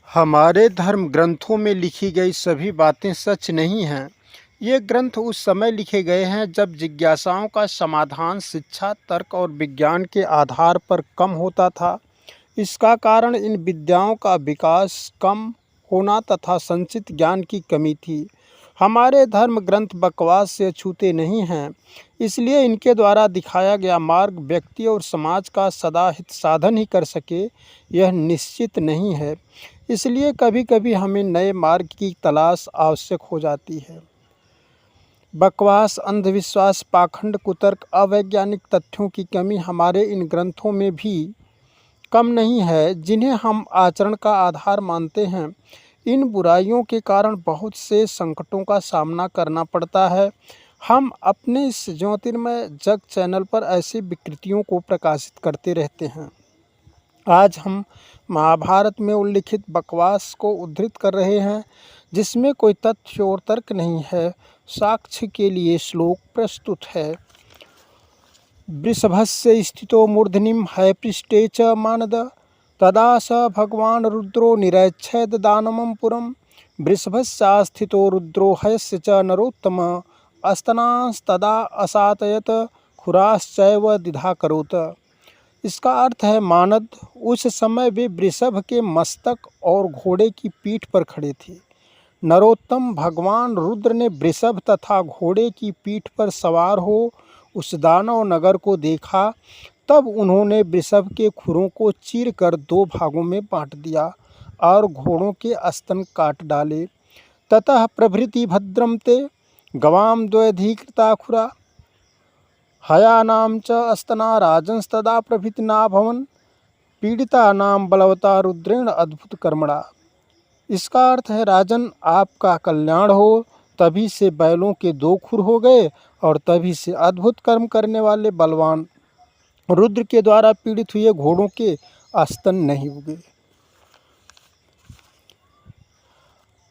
हमारे धर्म ग्रंथों में लिखी गई सभी बातें सच नहीं हैं। ये ग्रंथ उस समय लिखे गए हैं जब जिज्ञासाओं का समाधान शिक्षा, तर्क और विज्ञान के आधार पर कम होता था। इसका कारण इन विद्याओं का विकास कम होना तथा संचित ज्ञान की कमी थी। हमारे धर्म ग्रंथ बकवास से छूते नहीं हैं, इसलिए इनके द्वारा दिखाया गया मार्ग व्यक्ति और समाज का सदा हित साधन ही कर सके, यह निश्चित नहीं है। इसलिए कभी कभी हमें नए मार्ग की तलाश आवश्यक हो जाती है। बकवास, अंधविश्वास, पाखंड, कुतर्क, अवैज्ञानिक तथ्यों की कमी हमारे इन ग्रंथों में भी कम नहीं है, जिन्हें हम आचरण का आधार मानते हैं। इन बुराइयों के कारण बहुत से संकटों का सामना करना पड़ता है। हम अपने इस ज्योतिर्मय जग चैनल पर ऐसी विकृतियों को प्रकाशित करते रहते हैं। आज हम महाभारत में उल्लिखित बकवास को उद्धृत कर रहे हैं, जिसमें कोई तथ्य और तर्क नहीं है। साक्ष्य के लिए श्लोक प्रस्तुत है। वृषभस्य स्थितो मूर्धनिम है पृष्ठे च मानद, तदा स भगवान रुद्रो निरैच्छेद दानमं पुरम। वृषभस्यास्थितो रुद्रो हयस्य च नरोत्तम, अस्तनांस्तदा असातयत, खुराश्चैव दिधाकरोत्। इसका अर्थ है, मानद, उस समय वे वृषभ के मस्तक और घोड़े की पीठ पर खड़े थे। नरोत्तम, भगवान रुद्र ने वृषभ तथा घोड़े की पीठ पर सवार हो उस दानव नगर को देखा। तब उन्होंने वृषभ के खुरों को चीर कर 2 भागों में बांट दिया और घोड़ों के स्तन काट डाले। ततः प्रभृति भद्रम ते गवाम द्वयधिकृता खुरा, हयानां च अस्तना राजंस्तदा प्रभृतिनाभवन्, पीड़ितानां बलवता रुद्रेण अद्भुत कर्मणा। इसका अर्थ है, राजन, आपका कल्याण हो। तभी से बैलों के 2 खुर हो गए और तभी से अद्भुत कर्म करने वाले बलवान रुद्र के द्वारा पीड़ित हुए घोड़ों के स्तन नहीं उगे।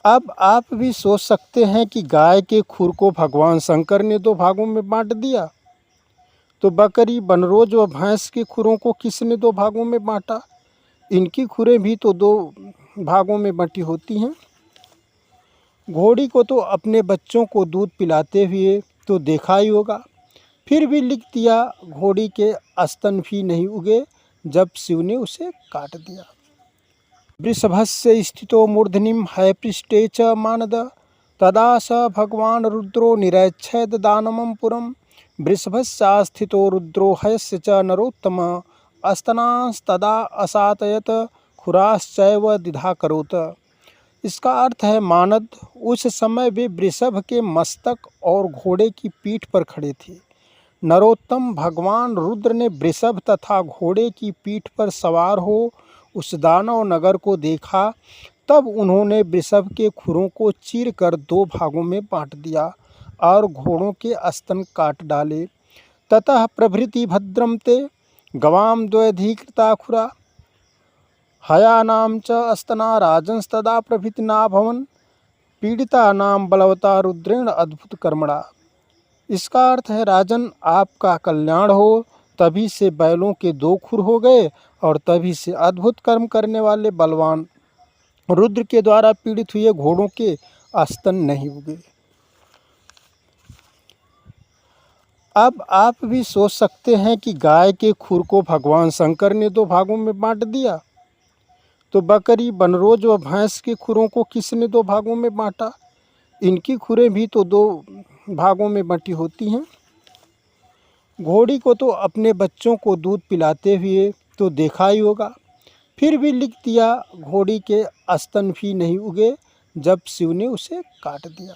अब आप भी सोच सकते हैं कि गाय के खुर को भगवान शंकर ने 2 भागों में बांट दिया, तो बकरी, बनरोज व भैंस के खुरों को किसने 2 भागों में बांटा? इनकी खुरें भी तो 2 भागों में बंटी होती हैं। घोड़ी को तो अपने बच्चों को दूध पिलाते हुए तो देखा ही होगा, फिर भी लिख दिया घोड़ी के स्तन भी नहीं उगे जब शिव ने उसे काट दिया। वृषभस्य स्थितो मूर्धनिम है पृष्ठे च मानद, तदा स भगवान रुद्रो निरैच्छेद दानमं पुरम। वृषभस्यास्थितो रुद्रो हयस्य च नरोत्तम, अस्तनांस्तदा असातयत, खुराश्चैव दिधाकरोत्। इसका अर्थ है, मानद, उस समय वे वृषभ के मस्तक और घोड़े की पीठ पर खड़े थे। नरोत्तम, भगवान रुद्र ने वृषभ तथा घोड़े की पीठ पर सवार हो उस दानव नगर को देखा। तब उन्होंने वृषभ के खुरों को चीर कर 2 भागों में बांट दिया और घोड़ों के स्तन काट डाले। ततः प्रभृति भद्रम ते गवाम द्वयधिकृता खुरा, हयानां च अस्तना राजंस्तदा प्रभृतिनाभवन्, पीड़ितानां बलवता रुद्रेण अद्भुत कर्मणा। इसका अर्थ है, राजन, आपका कल्याण हो। तभी से बैलों के 2 खुर हो गए और तभी से अद्भुत कर्म करने वाले बलवान रुद्र के द्वारा पीड़ित हुए घोड़ों के स्तन नहीं उगे। अब आप भी सोच सकते हैं कि गाय के खुर को भगवान शंकर ने 2 भागों में बांट दिया, तो बकरी, बनरोज व भैंस के खुरों को किसने 2 भागों में बांटा? इनकी खुरें भी तो 2 भागों में बंटी होती हैं। घोड़ी को तो अपने बच्चों को दूध पिलाते हुए तो देखा ही होगा, फिर भी लिख दिया घोड़ी के स्तन भी नहीं उगे जब शिव ने उसे काट दिया।